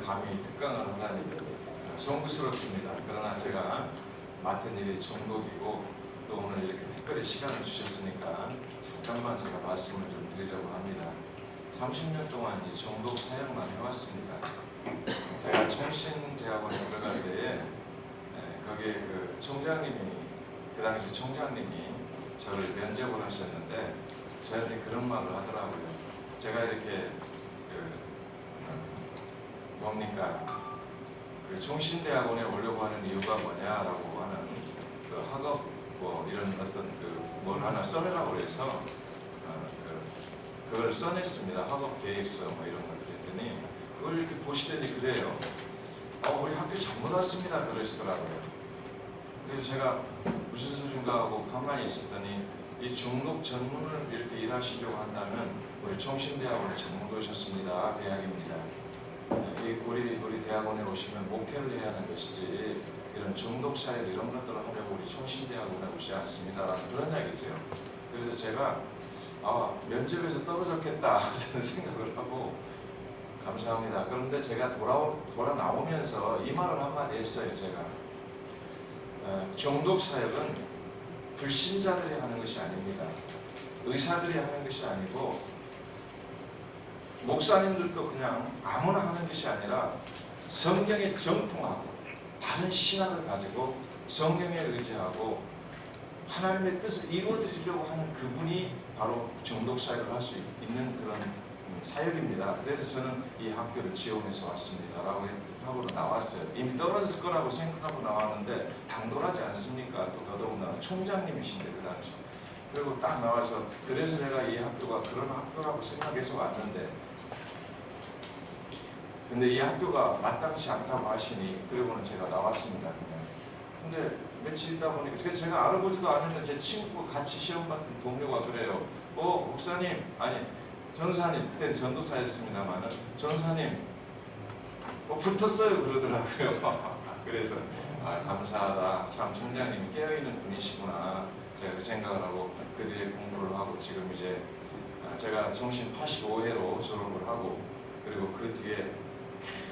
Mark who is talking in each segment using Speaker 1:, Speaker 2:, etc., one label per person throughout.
Speaker 1: 감히 특강을 하다니 송구스럽습니다. 그러나 제가 맡은 일이 종독이고 또 오늘 이렇게 특별히 시간을 주셨으니까 잠깐만 제가 말씀을 좀 드리려고 합니다. 30년 동안 이 종독 사역만 해왔습니다. 제가 총신대학원에 들어갈 때에 거기에 그 총장님이, 그 당시 총장님이 저를 면접을 하셨는데 저한테 그런 말을 하더라고요. 제가 이렇게 그 총신대학원에 오려고 하는 이유가 뭐냐라고 하는 그 학업 뭐 이런 어떤 그 뭘 하나 써내라고 해서 그걸 써냈습니다. 학업 계획서 뭐 이런 것들 했더니 그걸 이렇게 보시더니 그래요. 우리 학교 잘못 왔습니다. 그러시더라고요. 그래서 제가 무슨 소린가 하고 가만히 있었더니 이 중독 전문을 이렇게 일하시려고 한다면 우리 총신대학원에 잘못 오셨습니다. 그 이야기입니다. 우리 대학원에 오시면 목회를 해야 하는 것이지 이런 중독 사역 이런 것들을 하려고 우리 총신대학원에 오지 않습니다라는 그런 이야기죠. 그래서 제가 면접에서 떨어졌겠다 저는 생각을 하고 감사합니다. 그런데 제가 돌아 나오면서 이 말을 한마디 했어요. 제가 중독 사역은 불신자들이 하는 것이 아닙니다. 의사들이 하는 것이 아니고 목사님들도 그냥 아무나 하는 것이 아니라 성경에 정통하고 바른 신앙을 가지고 성경에 의지하고 하나님의 뜻을 이루어드리려고 하는 그분이 바로 중독 사역을 할 수 있는 그런 사역입니다. 그래서 저는 이 학교를 지원해서 왔습니다 라고 하고 나왔어요. 이미 떨어질 거라고 생각하고 나왔는데 당돌하지 않습니까? 또 더더군다나 총장님이신데 그 당시. 그리고 딱 나와서 그래서 내가 이 학교가 그런 학교라고 생각해서 왔는데 근데 이 학교가 마땅치 않다고 하시니 그리고는 제가 나왔습니다. 근데 며칠 있다 보니까 제가 알아보지도 않았는데 제 친구가 같이 시험 봤던 동료가 그래요. 목사님, 아니 전사님, 그때는 전도사였습니다만은 전사님 붙었어요 그러더라고요. 그래서 감사하다. 참 총장님이 깨어있는 분이시구나. 제가 그 생각을 하고 그 뒤에 공부를 하고 지금 이제 제가 정신 85회로 졸업을 하고 그리고 그 뒤에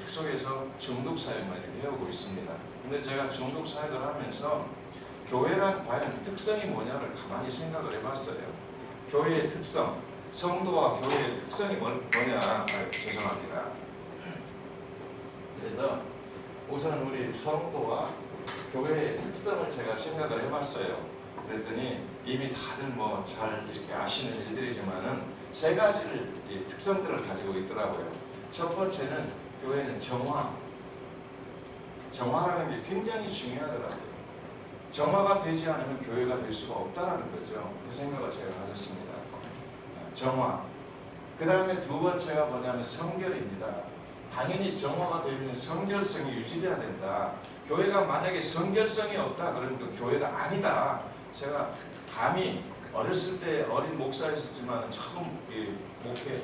Speaker 1: 계속해서 중독 사역만 이렇게 해오고 있습니다. 근데 제가 중독 사역을 하면서 교회란 과연 특성이 뭐냐를 가만히 생각을 해봤어요. 교회의 특성, 성도와 교회의 특성이 뭐냐? 죄송합니다. 그래서 우선 우리 성도와 교회의 특성을 제가 생각을 해봤어요. 그랬더니 이미 다들 뭐 잘 이렇게 아시는 일들이지만은 세 가지를 특성들을 가지고 있더라고요. 첫 번째는 교회는 정화라는 게 굉장히 중요하더라고요. 정화가 되지 않으면 교회가 될 수가 없다라는 거죠. 그 생각을 제가 가졌습니다. 정화. 그 다음에 두 번째가 뭐냐면 성결입니다. 당연히 정화가 되면 성결성이 유지돼야 된다. 교회가 만약에 성결성이 없다 그러면 그 교회가 아니다. 제가 감히 어렸을 때 어린 목사였었지만 처음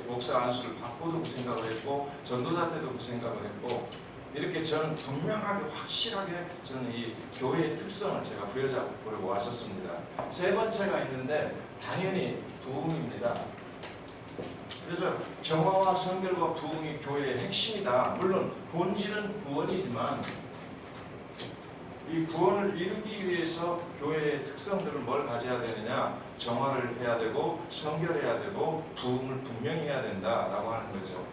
Speaker 1: 목사 안수를 받고도 그 생각을 했고 전도자 때도 그 생각을 했고 이렇게 저는 분명하게 확실하게 저는 이 교회의 특성을 제가 부여잡으려고 왔었습니다. 세 번째가 있는데 당연히 부흥입니다. 그래서 정화와 성결과 부흥이 교회의 핵심이다. 물론 본질은 구원이지만 이 구원을 이루기 위해서 교회의 특성들을 뭘 가져야 되느냐? 정화를 해야 되고 성결해야 되고 부흥을 분명히 해야 된다라고 하는 거죠.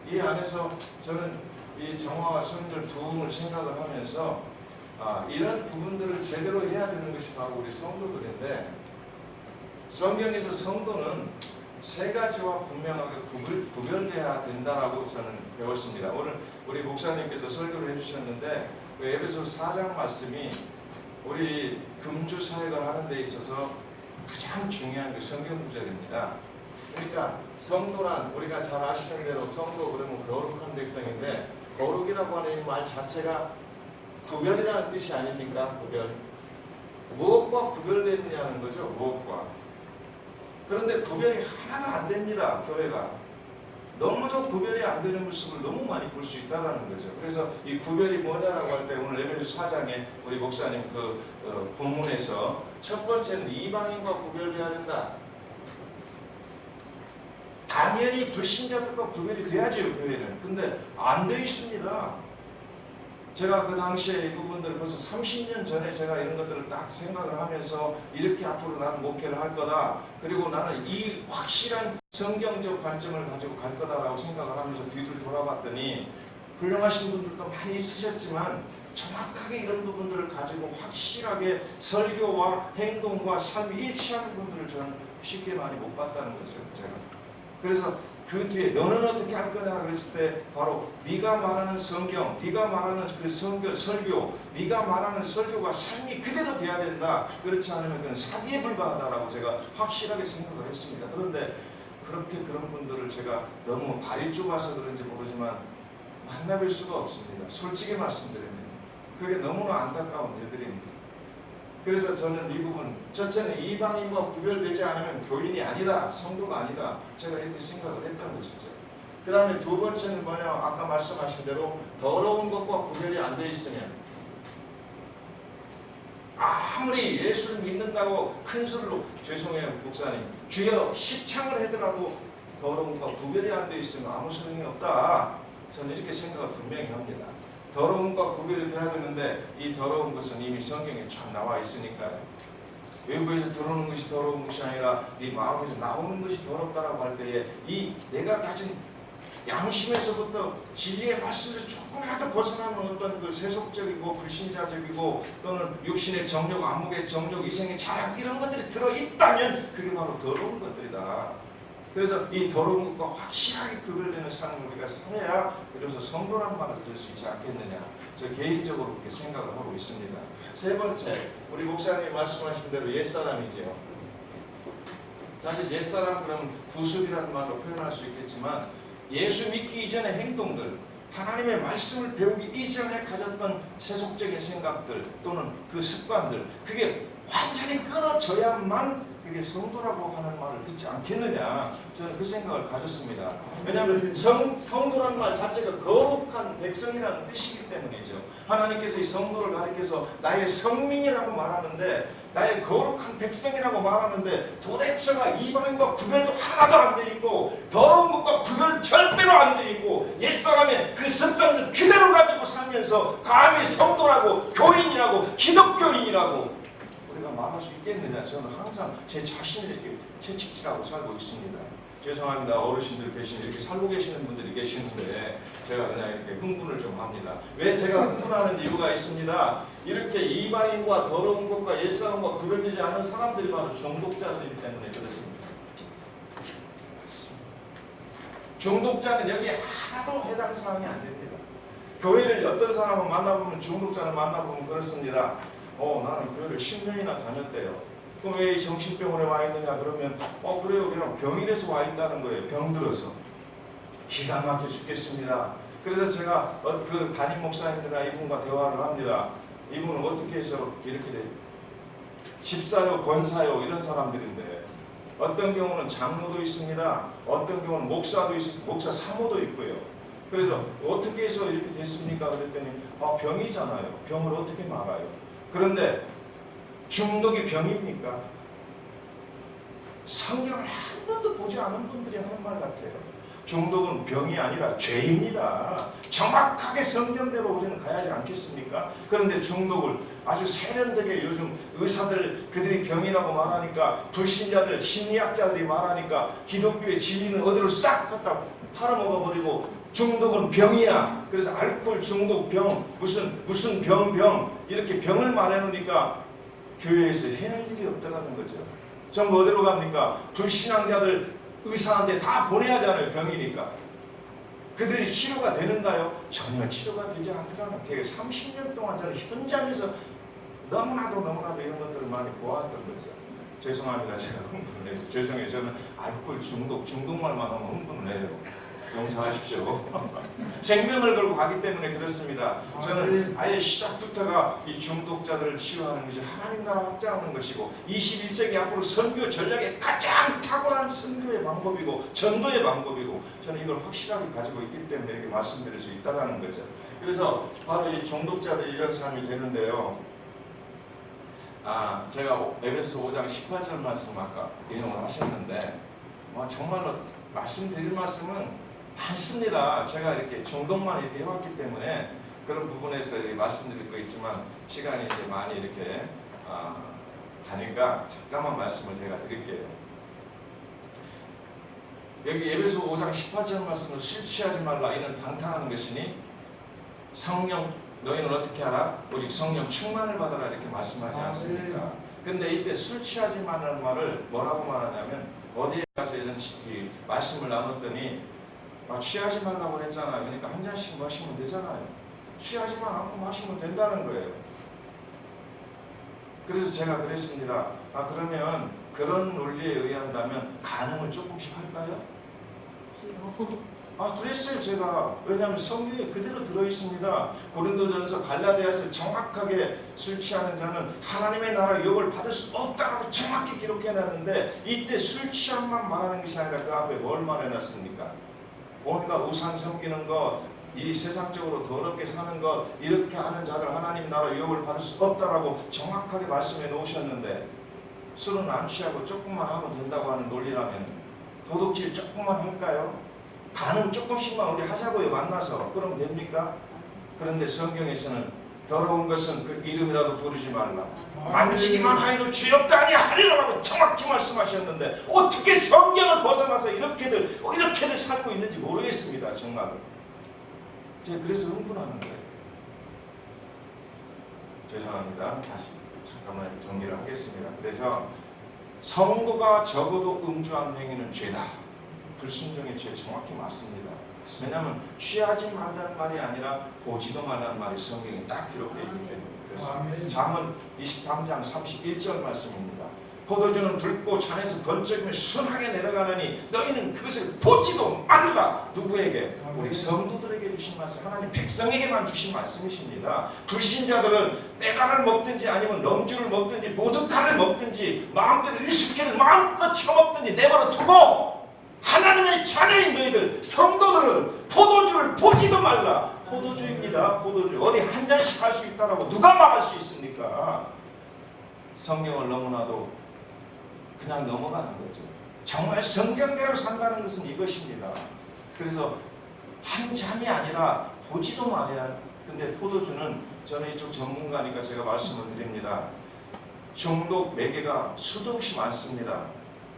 Speaker 1: 이 안에서 저는 이 정화와 성결, 부흥을 생각을 하면서 이런 부분들을 제대로 해야 되는 것이 바로 우리 성도들인데 성경에서 성도는 세 가지와 분명하게 구별돼야 된다라고 저는 배웠습니다. 오늘 우리 목사님께서 설교를 해주셨는데 그 에베소서 4장 말씀이 우리 금주 사역을 하는 데 있어서 가장 중요한 그 성경 구절입니다. 그러니까 성도란 우리가 잘 아시는 대로 성도 그러면 거룩한 백성인데 거룩이라고 하는 이 말 자체가 구별이라는 뜻이 아닙니까? 구별. 무엇과 구별되느냐는 거죠. 무엇과. 그런데 구별이 하나도 안 됩니다. 교회가. 너무도 구별이 안 되는 모습을 너무 많이 볼 수 있다는 거죠. 그래서 이 구별이 뭐냐라고 할 때 오늘 에베소 4장에 우리 목사님 본문에서 첫 번째는 이방인과 구별해야 된다. 당연히 불신자들과 구별이 돼야죠, 교회는. 근데 안 돼 있습니다. 제가 그 당시에 이 부분들 벌써 30년 전에 제가 이런 것들을 딱 생각을 하면서 이렇게 앞으로 나는 목회를 할 거다. 그리고 나는 이 확실한 성경적 관점을 가지고 갈 거다라고 생각을 하면서 뒤를 돌아봤더니 훌륭하신 분들도 많이 있으셨지만 정확하게 이런 부분들을 가지고 확실하게 설교와 행동과 삶이 일치하는 분들을 저는 쉽게 많이 못 봤다는 거죠. 제가. 그래서 그 뒤에 너는 어떻게 할 거냐 그랬을 때 바로 네가 말하는 성경, 네가 말하는 그 설교, 네가 말하는 설교가 삶이 그대로 돼야 된다. 그렇지 않으면 그건 사기에 불과하다라고 제가 확실하게 생각을 했습니다. 그런데 그렇게 그런 분들을 제가 너무 발이 좁아서 그런지 모르지만 만나뵐 수가 없습니다. 솔직히 말씀드립니다. 그게 너무나 안타까운 일들입니다. 그래서 저는 이 부분 첫째는 이방인과 구별되지 않으면 교인이 아니다, 성도가 아니다, 제가 이렇게 생각을 했던 것이죠. 그 다음에 두 번째는 뭐냐, 아까 말씀하신 대로 더러운 것과 구별이 안 돼 있으면 아무리 예수를 믿는다고 큰 소리로, 죄송해요 목사님, 주여 십창을 하더라도 더러운 것과 구별이 안 돼 있으면 아무 소용이 없다. 저는 이렇게 생각을 분명히 합니다. 더러운 것과 구별이 돼야 되는데 이 더러운 것은 이미 성경에 쫙 나와 있으니까요. 외부에서 들어오는 것이 더러운 것이 아니라 네 마음에서 나오는 것이 더럽다라고 할 때에 이 내가 가진 양심에서부터 진리의 말씀에서 조금이라도 벗어나면 어떤 그 세속적이고 불신자적이고 또는 육신의 정욕, 안목의 정욕, 이생의 자랑 이런 것들이 들어있다면 그게 바로 더러운 것들이다. 그래서 이 더러운 것과 확실하게 구별되는 삶을 우리가 살아야 그래서 성도라는 말을 들을 수 있지 않겠느냐. 저 개인적으로 그렇게 생각을 하고 있습니다. 세 번째, 우리 목사님이 말씀하신 대로 옛사람이죠. 사실 옛사람 그러면 구습이라는 말로 표현할 수 있겠지만 예수 믿기 이전의 행동들, 하나님의 말씀을 배우기 이전에 가졌던 세속적인 생각들 또는 그 습관들, 그게 완전히 끊어져야만 그게 성도라고 하는 말을 듣지 않겠느냐, 저는 그 생각을 가졌습니다. 왜냐하면 성도라는 말 자체가 거룩한 백성이라는 뜻이기 때문이죠. 하나님께서 이 성도를 가리켜서 나의 성민이라고 말하는데, 나의 거룩한 백성이라고 말하는데 도대체가 이방인과 구별도 하나도 안 돼 있고 더러운 것과 구별 절대로 안 돼 있고 옛사람의 그 습관을 그대로 가지고 살면서 감히 성도라고, 교인이라고, 기독교인이라고 우리가 말할 수 있겠느냐. 저는 항상 제 자신을 이렇게 채찍질하고 살고 있습니다. 죄송합니다. 어르신들 이렇게 살고 계시는 분들이 계시는데 제가 그냥 이렇게 흥분을 좀 합니다. 왜 제가 흥분하는 이유가 있습니다. 이렇게 이방인과 더러운 것과 옛사람과 구별되지 않은 사람들이 바로 중독자들이기 때문에 그렇습니다. 중독자는 여기에 하나도 해당 사항이 안 됩니다. 교회를 어떤 사람을 만나보면, 중독자를 만나보면 그렇습니다. 나는 교회를 10년이나 다녔대요. 그럼 왜 정신병원에 와 있느냐 그러면 그래요, 그냥 병이라서 와 있다는 거예요. 병들어서. 기가 막혀 죽겠습니다. 그래서 제가 그 담임 목사님들이나 이분과 대화를 합니다. 이분은 어떻게 해서 이렇게 돼요? 집사요, 권사요 이런 사람들인데 어떤 경우는 장로도 있습니다. 어떤 경우는 목사도 있습니다. 목사 사모도 있고요. 그래서 어떻게 해서 이렇게 됐습니까? 그랬더니 병이잖아요. 병을 어떻게 막아요? 그런데 중독이 병입니까? 성경을 한 번도 보지 않은 분들이 하는 말 같아요. 중독은 병이 아니라 죄입니다. 정확하게 성경대로 우리는 가야지 않겠습니까? 그런데 중독을 아주 세련되게 요즘 의사들 그들이 병이라고 말하니까, 불신자들, 심리학자들이 말하니까 기독교의 진리는 어디로 싹 갖다 팔아먹어버리고 중독은 병이야. 그래서 알코올 중독 병, 무슨 병 이렇게 병을 말해놓으니까 교회에서 해야 할 일이 없다는 거죠. 전부 어디로 갑니까? 불신앙자들 의사한테 다 보내야 하잖아요. 병이니까. 그들이 치료가 되는가요? 전혀 치료가 되지 않더라는, 되게 30년 동안 저는 현장에서 너무나도 이런 것들을 많이 보았던 거죠. 죄송합니다. 제가 흥분을 해서. 죄송해요. 저는 알코올 중독말만 하면 흥분을 해요. 용서하십시오. 생명을 걸고 가기 때문에 그렇습니다. 저는 아예 시작부터가 이 중독자들을 치유하는 것이 하나님 나라 확장하는 것이고 21세기 앞으로 선교 전략의 가장 탁월한 선교의 방법이고 전도의 방법이고 저는 이걸 확실하게 가지고 있기 때문에 이렇게 말씀드릴 수 있다는 거죠. 그래서 바로 이 중독자들이 이런 삶이 되는데요. 제가 에베소서 5장 18절 말씀 아까 인용을 하셨는데 정말로 말씀드릴 말씀은 많습니다. 제가 이렇게 중독만 이렇게 해왔기 때문에 그런 부분에서 말씀드릴 거 있지만 시간이 이제 많이 이렇게 가니까 잠깐만 말씀을 제가 드릴게요. 여기 에베소 5장 18절 말씀을 술 취하지 말라 이는 방탕하는 것이니 성령 너희는 어떻게 하라? 오직 성령 충만을 받아라 이렇게 말씀하지 않습니까? 근데 이때 술 취하지 말라는 말을 뭐라고 말하냐면 어디에 가서 이런 이 말씀을 나눴더니 취하지 말라고 했잖아요. 그러니까 한 잔씩 마시면 되잖아요. 취하지만 않고 마시면 된다는 거예요. 그래서 제가 그랬습니다. 그러면 그런 논리에 의한다면 간음을 조금씩 할까요? 그랬어요 제가. 왜냐하면 성경에 그대로 들어있습니다. 고린도전서 갈라디아서 정확하게 술 취하는 자는 하나님의 나라 유업을 받을 수 없다고 정확히 기록해놨는데 이때 술 취함만 말하는 것이 아니라 그 앞에 뭘 말해놨습니까? 온갖 우상 섬기는 것, 이 세상적으로 더럽게 사는 것, 이렇게 하는 자를 하나님 나라 유업을 받을 수 없다라고 정확하게 말씀해 놓으셨는데 술은 안 취하고 조금만 하면 된다고 하는 논리라면 도둑질 조금만 할까요? 간음 조금씩만 우리 하자고요. 만나서. 그러면 됩니까? 그런데 성경에서는 더러운 것은 그 이름이라도 부르지 말라. 만지기만 하여도 죄 없다 아니 하리라고 정확히 말씀하셨는데 어떻게 성경을 벗어나서 이렇게들 살고 있는지 모르겠습니다. 정말. 제가 그래서 흥분하는 거예요. 죄송합니다. 다시 잠깐만 정리를 하겠습니다. 그래서 성도가 적어도 음주한 행위는 죄다. 불순종의 죄 정확히 맞습니다. 왜냐하면 취하지 말라는 말이 아니라 보지도 말라는 말이 성경에 딱 기록되어 있기 때문에. 그래서 잠언 23장 31절 말씀입니다. 포도주는 붉고 잔에서 번쩍이며 순하게 내려가느니 너희는 그것을 보지도 말라. 누구에게? 우리 성도들에게 주신 말씀, 하나님 백성에게만 주신 말씀이십니다. 불신자들은 빼가를 먹든지 아니면 럼주를 먹든지 보드카를 먹든지 마음대로 위스키를 마음껏 처먹든지 내버려 두고 하나님의 자녀인 너희들 성도들은 포도주를 보지도 말라. 포도주입니다. 포도주. 어디 한 잔씩 할 수 있다라고 누가 말할 수 있습니까? 성경을 너무나도 그냥 넘어가는 거죠. 정말 성경대로 산다는 것은 이것입니다. 그래서 한 잔이 아니라 보지도 말아야. 근데 포도주는 저는 이쪽 전문가니까 제가 말씀을 드립니다. 중독 매개가 수도 없이 많습니다.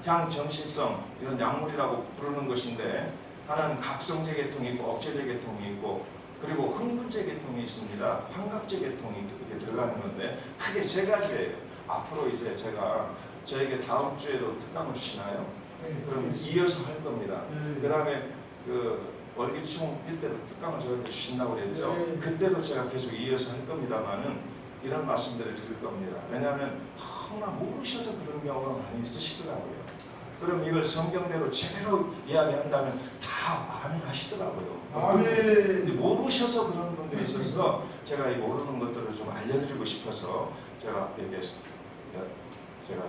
Speaker 1: 향정신성 이런 약물이라고 부르는 것인데 하나는 각성제 계통이 있고 억제제 계통이 있고 그리고 흥분제 계통이 있습니다. 환각제 계통이 이렇게 들어가는 건데 크게 세 가지예요. 앞으로 이제 제가 저에게 다음 주에도 특강을 주시나요? 그럼 이어서 할 겁니다. 그 다음에 그 월기총 때도 특강을 저한테 주신다고 그랬죠. 그때도 제가 계속 이어서 할 겁니다만은 이런 말씀들을 드릴 겁니다. 왜냐하면 너무나 모르셔서 그런 경우가 많이 있으시더라고요. 그럼 이걸 성경대로 제대로 이야기한다면 다 아멘 하시더라고요. 근데 모르셔서 그런 분들이 있어서 제가 이 모르는 것들을 좀 알려드리고 싶어서 제가 이렇게 제가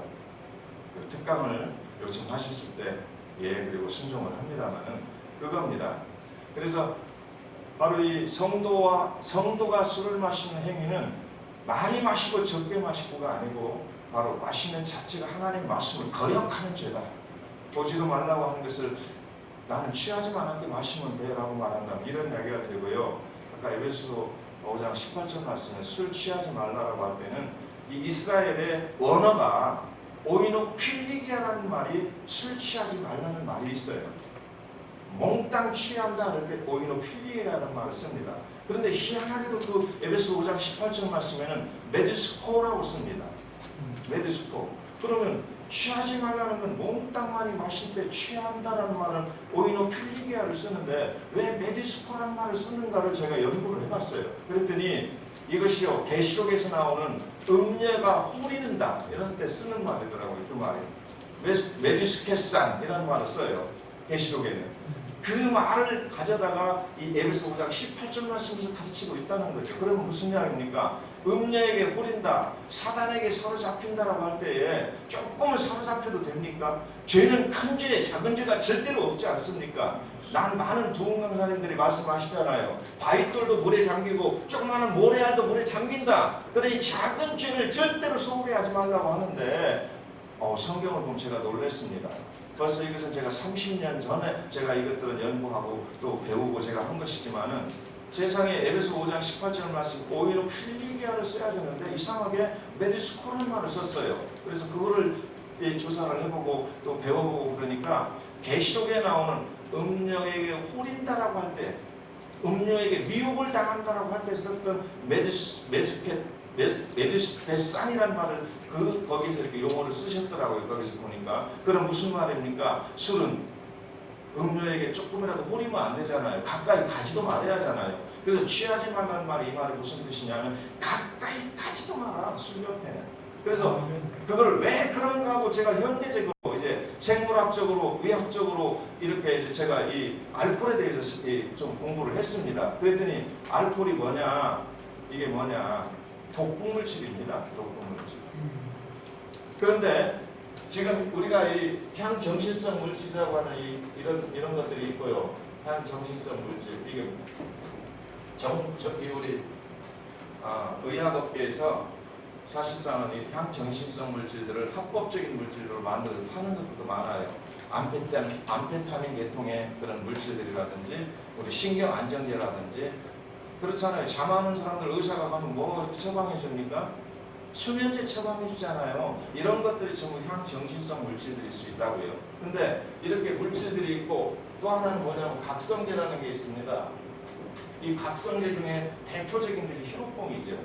Speaker 1: 그 특강을 요청하셨을 때 그리고 순종을 합니다만은 그겁니다. 그래서 바로 이 성도가 술을 마시는 행위는 많이 마시고 적게 마시고가 아니고 바로 마시는 자체가 하나님의 말씀을 거역하는 죄다. 보지도 말라고 하는 것을 나는 취하지만 않게 마시면 돼 라고 말한다면 이런 이야기가 되고요. 아까 에베소 5장 18절 말씀에 술 취하지 말라라고 할 때는 이 이스라엘의 원어가 오이노 필리기아라는 말이 술 취하지 말라는 말이 있어요. 몽땅 취한다 할 때 오이노 필리기아라는 말을 씁니다. 그런데 희한하게도 그 에베소 5장 18절 말씀에는 메디스코라고 씁니다. 메디스코. 그러면 취하지 말라는 건 몽땅 많이 마실 때 취한다라는 말은 오이노 필리기아를 쓰는데 왜 메디스코라는 말을 쓰는가를 제가 연구를 해봤어요. 그랬더니 이것이요 계시록에서 나오는 음녀가 호리는다 이런 때 쓰는 말이더라고요. 그 말이 메디스케산 이라는 말을 써요. 계시록에는. 그 말을 가져다가 이 에베소 5장 18절 말씀에서 가르치고 있다는 거죠. 그러면 무슨 이야기입니까? 음녀에게 홀린다, 사단에게 사로잡힌다라고 할 때에 조금은 사로잡혀도 됩니까? 죄는 큰 죄, 작은 죄가 절대로 없지 않습니까? 많은 부흥 강사님들이 말씀하시잖아요. 바윗돌도 물에 잠기고 조그마한 모래알도 물에 잠긴다. 그러니 작은 죄를 절대로 소홀히 하지 말라고 하는데 성경을 보면 제가 놀랐습니다. 벌써 이것은 제가 30년 전에 제가 이것들은 연구하고 또 배우고 제가 한 것이지만은 세상에 에베소 5장 18절 말씀 오히려 필리기아를 써야 되는데 이상하게 메디스코란말을 썼어요. 그래서 그거를 조사를 해보고 또 배워보고 그러니까 계시록에 나오는 음녀에게 홀인다라고 할 때, 음녀에게 미혹을 당한다라고 할 때 썼던 메두스데산이라는 말을 거기서 이렇게 용어를 쓰셨더라고요. 거기서 보니까. 그럼 무슨 말입니까? 술은 음료에게 조금이라도 홀이면 안 되잖아요. 가까이 가지도 말아야 하잖아요. 그래서 취하지 말라는 말이 이 말이 무슨 뜻이냐면 가까이 가지도 마라, 술 옆에. 그래서 그걸 왜 그런가 하고 제가 현대적으로 이제 생물학적으로 의학적으로 이렇게 이제 제가 이 알코올에 대해서 좀 공부를 했습니다. 그랬더니 알코올이 뭐냐, 이게 뭐냐, 독극물질입니다. 독극물질. 그런데 지금 우리가 이 향정신성 물질이라고 하는 이런 것들이 있고요. 향정신성 물질, 이게 우리 의학업계에서 사실상은 이 향정신성 물질들을 합법적인 물질로 만들어 파는 것들도 많아요. 암페타민 계통의 그런 물질들이라든지 우리 신경 안정제라든지 그렇잖아요. 잠하는 사람들 의사가 가면 뭐 처방해 줍니까? 수면제 처방해 주잖아요. 이런 것들이 전부 향정신성 물질들일 수 있다고요. 근데 이렇게 물질들이 있고 또 하나는 뭐냐면 각성제라는 게 있습니다. 이 각성제 중에 대표적인 것이 히로뽕이죠.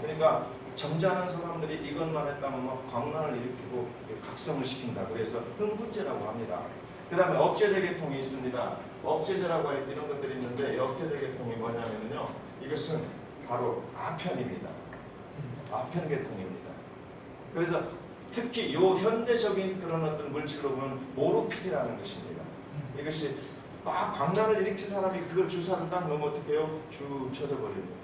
Speaker 1: 그러니까 점잖은 사람들이 이것만 했다면 막 광란을 일으키고 각성을 시킨다. 그래서 흥분제라고 합니다. 그 다음에 억제제 계통이 있습니다. 억제제라고 이런 것들이 있는데 억제제 계통이 뭐냐면요. 이것은 바로 아편입니다. 아편 계통입니다. 그래서 특히 이 현대적인 그런 어떤 물질로 보면 모르핀이라는 것입니다. 이것이 막 광란을 일으킨 사람이 그걸 주사를 딱 넣으면 어떻게 해요? 쭉 쳐져 버립니다.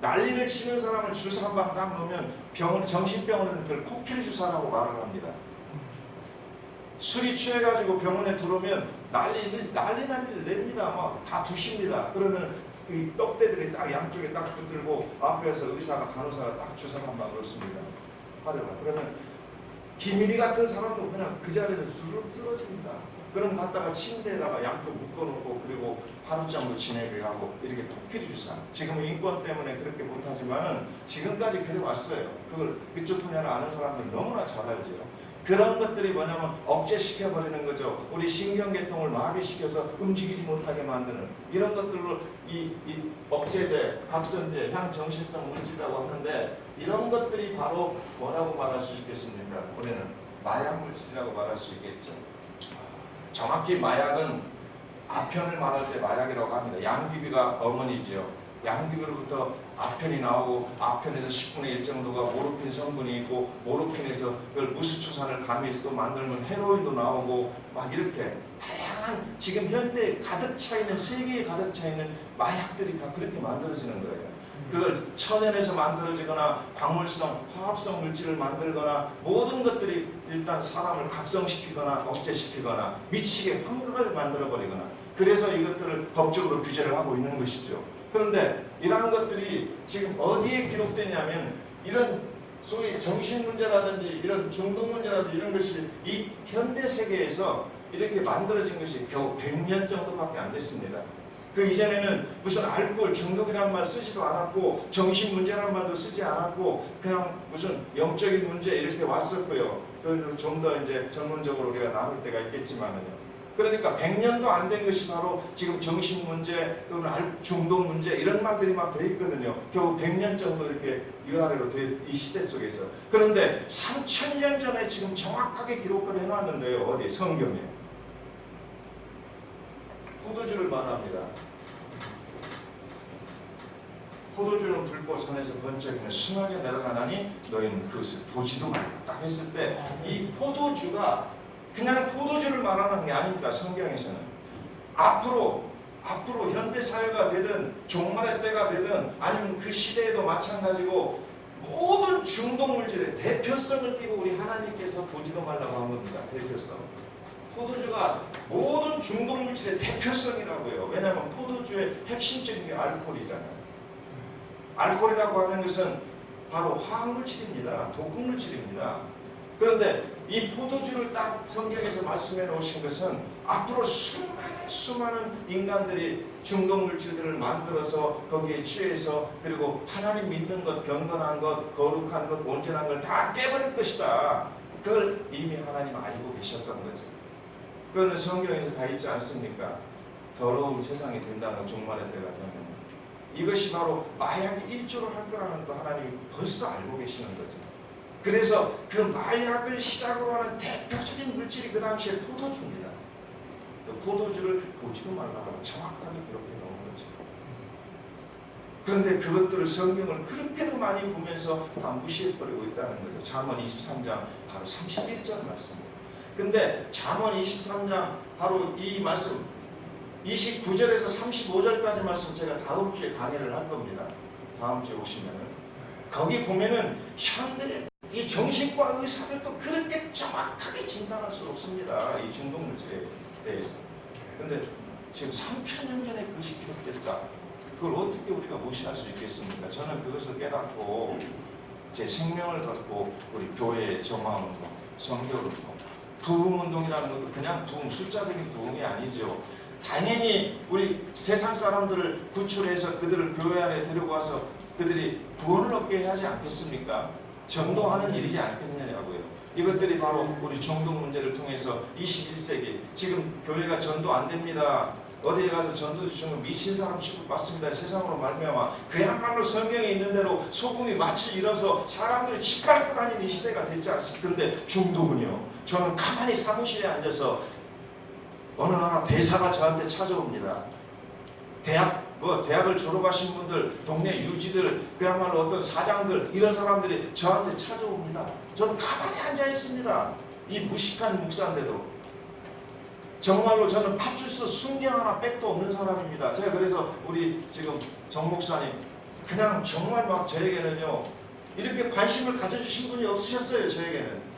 Speaker 1: 난리를 치는 사람을 주사 한 방 딱 넣으면 정신병원은 그걸 코끼리 주사라고 말을 합니다. 술이 취해가지고 병원에 들어오면 난리를 냅니다. 막 다 부십니다. 그러면 이 떡대들이 딱 양쪽에 딱 붙들고 앞에서 의사가 간호사가 딱 주사 한 방 넣습니다. 하려고. 그러면 기미리 같은 사람도 그냥 그 자리에서 쓰러집니다. 그럼 갔다가 침대에다가 양쪽 묶어놓고 그리고 하루 정도 지내게 하고 이렇게 코끼리 주사. 지금은 인권 때문에 그렇게 못하지만은 지금까지 그래 왔어요. 그걸 그쪽 분야를 아는 사람들 너무나 잘 알죠. 그런 것들이 뭐냐면 억제시켜버리는 거죠. 우리 신경계통을 마비시켜서 움직이지 못하게 만드는 이런 것들로 이 억제제, 각성제, 향정신성 물질이라고 하는데 이런 것들이 바로 뭐라고 말할 수 있겠습니까? 우리는 마약 물질이라고 말할 수 있겠죠. 정확히 마약은 아편을 말할 때 마약이라고 합니다. 양귀비가 어머니지요. 양귀비로부터 아편이 나오고 아편에서 10분의 1 정도가 모르핀 성분이 있고 모르핀에서 그걸 무수초산을 가미해서 또 만들면 헤로인도 나오고 막 이렇게 다양한 지금 현대에 가득 차 있는 세계에 가득 차 있는 마약들이 다 그렇게 만들어지는 거예요. 그걸 천연에서 만들어지거나 광물성, 화합성 물질을 만들거나 모든 것들이 일단 사람을 각성시키거나 억제시키거나 미치게 환각을 만들어버리거나 그래서 이것들을 법적으로 규제를 하고 있는 것이죠. 그런데 이러한 것들이 지금 어디에 기록되냐면 이런 소위 정신문제라든지 이런 중독문제라든지 이런 것이 이 현대 세계에서 이렇게 만들어진 것이 겨우 100년 정도밖에 안 됐습니다. 그 이전에는 무슨 알코올 중독이라는 말 쓰지도 않았고 정신문제라는 말도 쓰지 않았고 그냥 무슨 영적인 문제 이렇게 왔었고요. 좀 더 이제 전문적으로 우리가 나눌 때가 있겠지만은요. 그러니까 100년도 안 된 것이 바로 지금 정신문제 또는 중독문제 이런 말들이 막 돼 있거든요. 겨우 100년 정도 이렇게 위아래로 된 이 시대 속에서. 그런데 3000년 전에 지금 정확하게 기록을 해놨는데요. 어디? 성경에. 포도주를 말합니다. 포도주는 불꽃 산에서 번쩍이며 순하게 내려가나니 너희는 그것을 보지도 말라. 딱 했을 때 이 포도주가 그냥 포도주를 말하는 게 아닙니다. 성경에서는 앞으로 현대 사회가 되든 종말의 때가 되든 아니면 그 시대에도 마찬가지고 모든 중독물질의 대표성을 띠고 우리 하나님께서 보지도 말라고 한 겁니다. 대표성. 포도주가 모든 중독물질의 대표성이라고요. 왜냐하면 포도주의 핵심적인 게 알코올이잖아요. 알코올이라고 하는 것은 바로 화학물질입니다. 독극물질입니다. 그런데 이 포도주를 딱 성경에서 말씀해 놓으신 것은 앞으로 수많은 인간들이 중독물질들을 만들어서 거기에 취해서 그리고 하나님 믿는 것, 경건한 것, 거룩한 것, 온전한 걸 다 깨버릴 것이다. 그걸 이미 하나님 알고 계셨던 거죠. 그거는 성경에서 다 있지 않습니까? 더러운 세상이 된다는 종말의 때가 되면 이것이 바로 마약이 일조를 할 거라는 거 하나님이 벌써 알고 계시는 거죠. 그래서 그 마약을 시작으로 하는 대표적인 물질이 그 당시에 포도주입니다. 그 포도주를 보지도 말라고 정확하게 기록해 놓은 거죠. 그런데 그것들을 성경을 그렇게도 많이 보면서 다 무시해버리고 있다는 거죠. 잠언 23장 바로 31절 말씀입니다. 근데 잠언 23장 바로 이 말씀 29절에서 35절까지 말씀 제가 다음 주에 강의를 할 겁니다. 다음 주에 오시면은 거기 보면은 현대 이 정신과 의사들도 그렇게 정확하게 진단할 수 없습니다. 이 중독물질에 대해서. 근데 지금 3,000년 전에 그것이 기록됐다. 그걸 어떻게 우리가 무시할 수 있겠습니까? 저는 그것을 깨닫고 제 생명을 갖고 우리 교회의 정화운동, 성교운동, 부흥운동이라는 것도 그냥 부흥, 숫자적인 부흥이 아니죠. 당연히 우리 세상 사람들을 구출해서 그들을 교회 안에 데리고 와서 그들이 구원을 얻게 하지 않겠습니까? 전도하는 일이지 않겠냐고요. 이것들이 바로 우리 중독 문제를 통해서 21세기 지금 교회가 전도 안 됩니다. 어디에 가서 전도 주시면 미친 사람 취급받습니다. 세상으로 말미암아 그야말로 성경에 있는 대로 소금이 마치 일어서 사람들이 짓밟고 다니는 이 시대가 됐지 않습니까? 그런데 중독은요. 저는 가만히 사무실에 앉아서 어느 나라 대사가 저한테 찾아옵니다. 대학을 졸업하신 분들, 동네 유지들, 그야말로 어떤 사장들 이런 사람들이 저한테 찾아옵니다. 저는 가만히 앉아 있습니다. 이 무식한 목사인데도 정말로 저는 파출소 순경 하나 백도 없는 사람입니다. 제가 그래서 우리 지금 정 목사님 그냥 정말 막 저에게는요 이렇게 관심을 가져주신 분이 없으셨어요. 저에게는.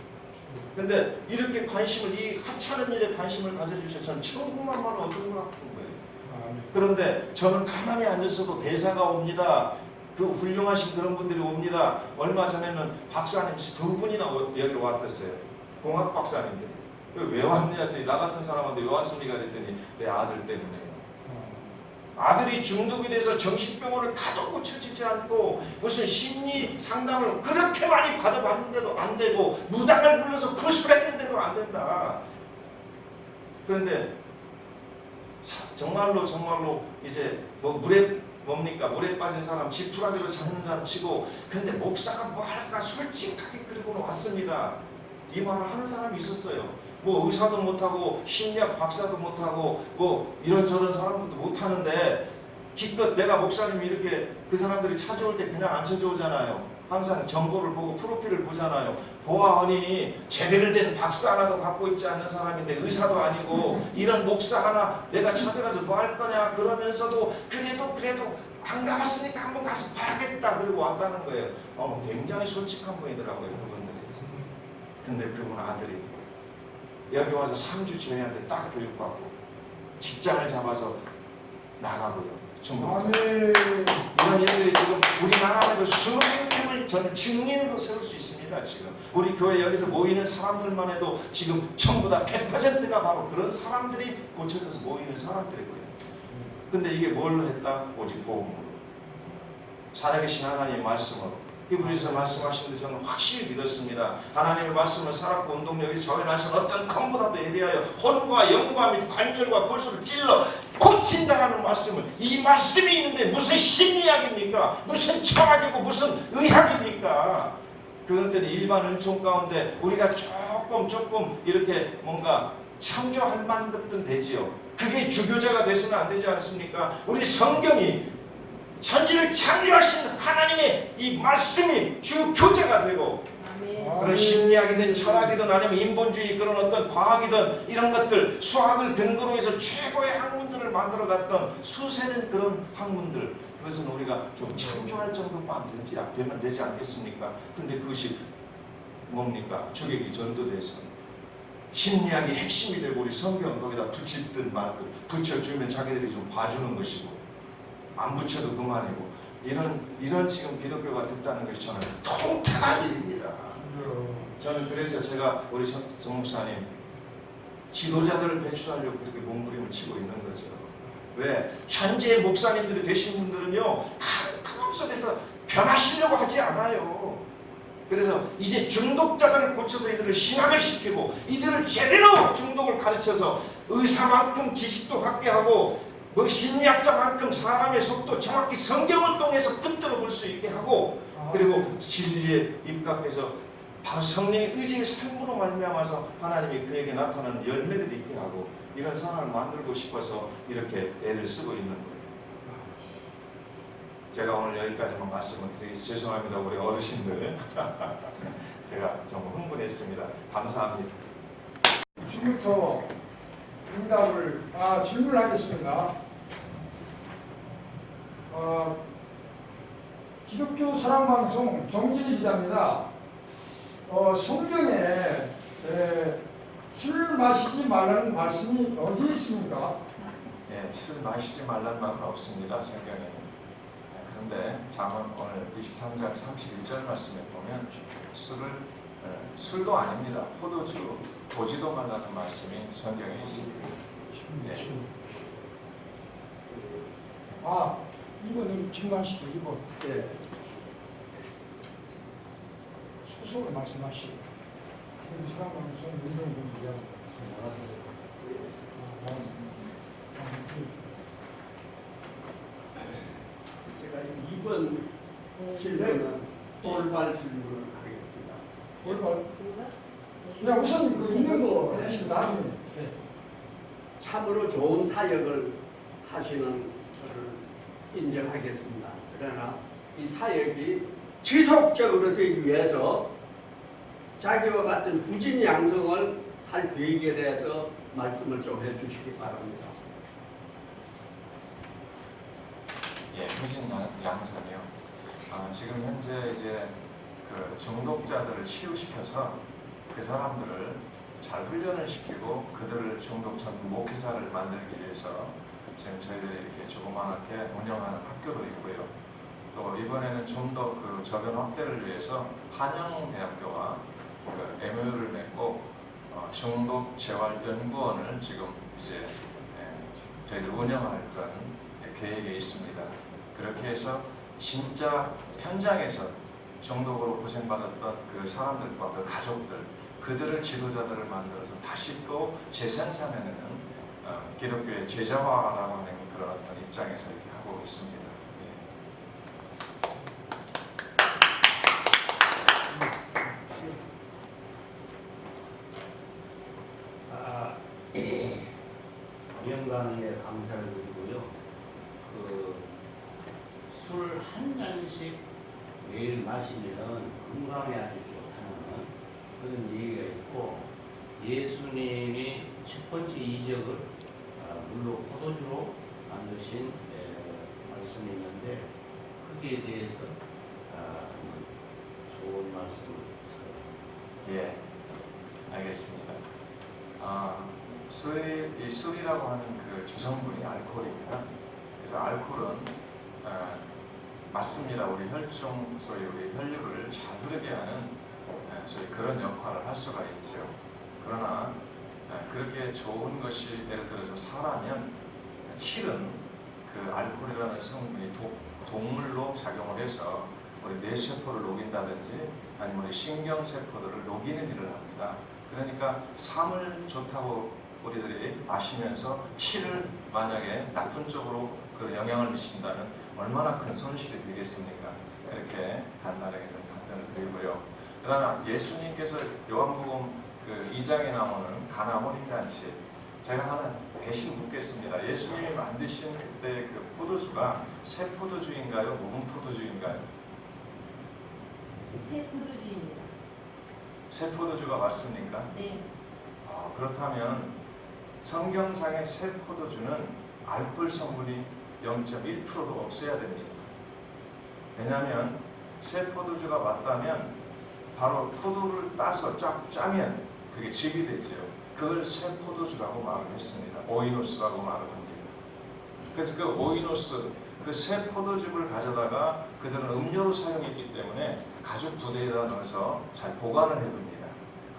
Speaker 1: 근데 이렇게 관심을 이 하찮은 일에 관심을 가져주셔서 저는 천국만만 얻은 것 같은 거예요. 그런데 저는 가만히 앉았어도 대사가 옵니다. 그 훌륭하신 그런 분들이 옵니다. 얼마 전에는 박사님 두 분이나 여기로 왔었어요. 공학 박사님들. 왜 왔냐 했더니 나 같은 사람한테 왜 왔습니까 그랬더니 내 아들 때문에요. 아들이 중독이 돼서 정신병원을 가도 고쳐지지 않고 무슨 심리 상담을 그렇게 많이 받아봤는데도 안 되고 무당을 불러서 구술했는데도 안 된다. 그런데 정말로 이제 뭐 물에 빠진 사람 지푸라기로 잡는 사람 치고 근데 목사가 뭐 할까 솔직하게 그리고는 왔습니다. 이 말을 하는 사람이 있었어요. 뭐 의사도 못하고 심리학 박사도 못하고 뭐 이런저런 사람들도 못하는데 기껏 내가 목사님이 이렇게 그 사람들이 찾아올 때 그냥 안 찾아오잖아요. 항상 정보를 보고 프로필을 보잖아요. 보아하니 제대로 된 박사 하나도 갖고 있지 않는 사람인데 의사도 아니고 이런 목사 하나 내가 찾아가서 뭐 할 거냐 그러면서도 그래도 안 가봤으니까 한번 가서 봐야겠다 그리고 왔다는 거예요. 굉장히 솔직한 분이더라고요. 그분들이. 근데 그분 아들이 여기 와서 3주 저희한테 딱 교육받고 직장을 잡아서 나가고요. 중독자. 이런 일들이 지금 우리나라에도 수많은 명을 저는 증인으로 세울 수 있습니다. 지금 우리 교회 여기서 모이는 사람들만 해도 지금 전부 다 100%가 바로 그런 사람들이 고쳐져서 모이는 사람들이고요. 근데 이게 뭘로 했다? 오직 복음으로. 살아계신 하나님의 말씀으로. 히브리서 말씀하신 데 저는 확실히 믿었습니다. 하나님의 말씀을 살았고 운동력이 저희 나신 어떤 것보다도 예리하여 혼과 영과 및 관절과 골수를 찔러 고친다라는 말씀을 이 말씀이 있는데 무슨 심리학입니까? 무슨 철학이고 무슨 의학입니까? 그것들은 일반 은총 가운데 우리가 조금 이렇게 뭔가 참조할 만한 것들은 되지요. 그게 주교자가 되서는 안 되지 않습니까? 우리 성경이 천지를 창조하신 하나님의 이 말씀이 주 교재가 되고 그런 심리학이든 철학이든 아니면 인본주의 그런 어떤 과학이든 이런 것들 수학을 근거로 해서 최고의 학문들을 만들어갔던 수세는 그런 학문들 그것은 우리가 좀 참조할 정도만 되면 되지 않겠습니까? 근데 그것이 뭡니까? 주객이 전도돼서 심리학이 핵심이 되고 우리 성경 거기다 붙이든 말든 붙여주면 자기들이 좀 봐주는 것이고 안 붙여도 그만이고 이런 지금 기독교가 됐다는 것이 저는 통탄한 일입니다. 저는 그래서 제가 우리 정 목사님 지도자들을 배출하려고 그렇게 몸부림을 치고 있는 거죠. 왜? 현재 목사님들이 되신 분들은요 마음속에서 변하시려고 하지 않아요. 그래서 이제 중독자들을 고쳐서 이들을 신학을 시키고 이들을 제대로 중독을 가르쳐서 의사만큼 지식도 갖게 하고 뭐 심리학자만큼 사람의 속도 정확히 성경을 통해서 붙들어 볼 수 있게 하고 그리고 진리에 입각해서 바로 성령의 의지의 삶으로 말미암아서 하나님이 그에게 나타나는 열매들이 있게 하고 이런 상황을 만들고 싶어서 이렇게 애를 쓰고 있는 거예요. 제가 오늘 여기까지만 말씀을 드리기 죄송합니다. 우리 어르신들 제가 정말 흥분했습니다. 감사합니다.
Speaker 2: 지금부터 질문하겠습니다. 기독교 사랑방송 정진희 기자입니다. 성경에 술 마시지 말라는 말씀이 어디에 있습니까?
Speaker 1: 예, 술 마시지 말라는 말은 없습니다. 성경에. 그런데 잠언 오늘 23장 31절 말씀에 보면 술도 아닙니다. 포도주 보지도 말라는 말씀이 성경에 있습니다. 예.
Speaker 2: 이거는 증거하시죠. 이거.
Speaker 3: 예.
Speaker 2: 소속을 말씀하시죠. 사랑방송 윤종근 기자입니다.
Speaker 3: 제가 2번 질문은 돌발 질문을 하겠습니다.
Speaker 2: 돌발? 그냥 우선 그 있는 거 하시고 나중에. 네.
Speaker 3: 참으로 좋은 사역을 하시는 것을 인정하겠습니다. 그러나 이 사역이 지속적으로 되기 위해서 자기와 같은 후진 양성을 할 계획에 대해서 말씀을 좀 해주시기 바랍니다.
Speaker 1: 예, 후진 양성이요. 지금 현재 이제 그 중독자들을 치유시켜서 그 사람들을 잘 훈련을 시키고 그들을 중독 전 목회자를 만들기 위해서 지금 저희들이 이렇게 조그맣게 운영하는 학교도 있고요. 또 이번에는 좀 더 그 저변 확대를 위해서 한영대학교와 그 MOU를 맺고 중독 재활 연구원을 지금 이제 저희들 운영할 그런 계획에 있습니다. 그렇게 해서 진짜 현장에서 중독으로 고생받았던 그 사람들과 그 가족들, 그들을 지도자들을 만들어서 다시 또 재생산해내는 기독교의 제자화라고 하는 그런 어떤 입장에서 이렇게 하고 있습니다.
Speaker 4: 영광에 감사를 드리고요. 술 한 잔씩 매일 마시면 건강에 아주 좋다는 그런 얘기가 있고 예수님이 첫 번째 이적을 물로 포도주로 만드신 말씀이 있는데 거기에 대해서 좋은 말씀을
Speaker 1: 예, 알겠습니다. 술이라고 하는 그 주성분이 알코올입니다. 그래서 알코올은 맞습니다. 우리 혈중, 소위 우리 혈류를 잘 흐르게 하는 소위 그런 역할을 할 수가 있죠. 그러나 그렇게 좋은 것이 예를 들어서 사라면 칠은 그 알코올이라는 성분이 동물로 작용을 해서 우리 뇌세포를 녹인다든지 아니면 우리 신경세포들을 녹이는 일을 합니다. 그러니까 삼을 좋다고 우리들이 마시면서 칠을 만약에 나쁜 쪽으로 그 영향을 미친다면 얼마나 큰 손실이 되겠습니까? 그렇게 간단하게 좀 답변을 드리고요. 그 다음에 예수님께서 요한복음 그 2장에 나오는 가나 혼인잔치 제가 하나 대신 묻겠습니다. 예수님이 만드신 그때 그 포도주가 새 포도주인가요? 묵은 포도주인가요?
Speaker 5: 새 포도주입니다.
Speaker 1: 새 포도주가 맞습니까?
Speaker 5: 네.
Speaker 1: 그렇다면 성경상의 새 포도주는 알코올 성분이 0.1%도 없어야 됩니다. 왜냐하면 새 포도주가 맞다면 바로 포도를 따서 쫙 짜면 그게 즙이 되죠. 그걸 새 포도주라고 말을 했습니다. 오이노스라고 말을 합니다. 그래서 그 오이노스, 그 새 포도즙을 가져다가 그들은 음료로 사용했기 때문에 가죽 부대에다 넣어서 잘 보관을 해둡니다.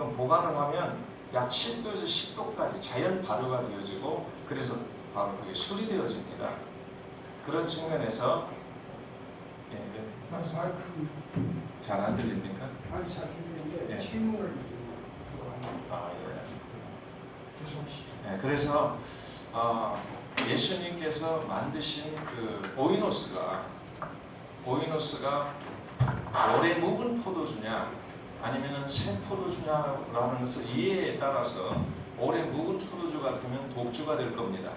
Speaker 1: 그럼 보관을 하면 약 7도에서 10도까지 자연 발효가 되어지고 그래서 바로 그게 술이 되어집니다. 그런 측면에서
Speaker 2: 마이크
Speaker 1: 잘 안 들립니까?
Speaker 2: 아주 잘 들리는데
Speaker 1: 예.
Speaker 2: 질문을 계속
Speaker 1: 그래서 예수님께서 만드신 그 오이노스가 오래 묵은 포도주냐 아니면은 새 포도주냐라는 것을 이해에 따라서 오래 묵은 포도주 같으면 독주가 될 겁니다.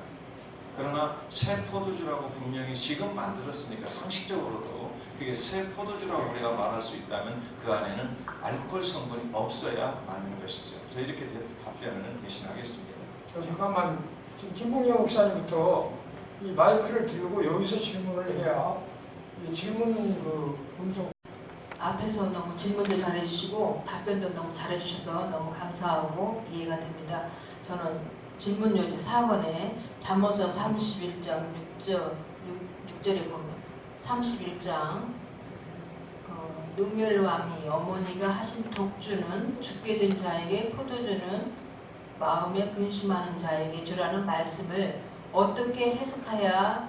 Speaker 1: 그러나 새 포도주라고 분명히 지금 만들었으니까 상식적으로도 그게 새 포도주라고 우리가 말할 수 있다면 그 안에는 알코올 성분이 없어야 맞는 것이죠. 저 이렇게 답변을 대신하겠습니다.
Speaker 2: 잠깐만 지금 김봉영 목사님부터 이 마이크를 들고 여기서 질문을 해야 이 질문 그 음성
Speaker 5: 앞에서 너무 질문도 잘해주시고 답변도 너무 잘해주셔서 너무 감사하고 이해가 됩니다. 저는 질문 요지 4번에 잠언서 31장 6절에 보면 31장 누멜왕이 어머니가 하신 독주는 죽게 된 자에게 포도주는 마음에 근심하는 자에게 주라는 말씀을 어떻게 해석해야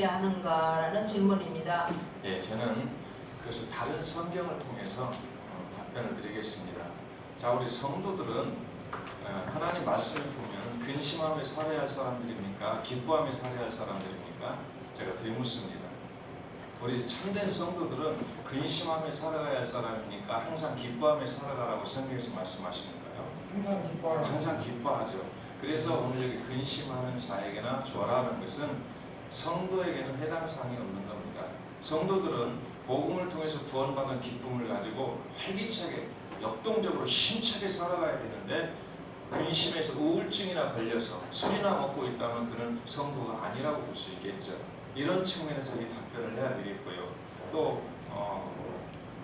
Speaker 5: 하는가라는 질문입니다.
Speaker 1: 예, 저는 그래서 다른 성경을 통해서 답변을 드리겠습니다. 자, 우리 성도들은 하나님 말씀을 보면 근심하며 살아야 할 사람들입니까? 기뻐하며 살아야 할 사람들입니까? 제가 되묻습니다. 우리 참된 성도들은 근심하며 살아가야 할 사람입니까? 항상 기뻐하며 살아가라고 성경에서 말씀하시는가요?
Speaker 2: 항상 기뻐하는
Speaker 1: 항상 기뻐하죠. 그래서 오늘 여기 근심하는 자에게나 주어라는 것은 성도에게는 해당 사항이 없는 겁니다. 성도들은 복음을 통해서 구원받은 기쁨을 가지고 활기차게 역동적으로 힘차게 살아가야 되는데 근심에서 우울증이나 걸려서 술이나 먹고 있다면 그는 성도가 아니라고 볼 수 있겠죠. 이런 측면에서 이 답변을 해야 되겠고요. 또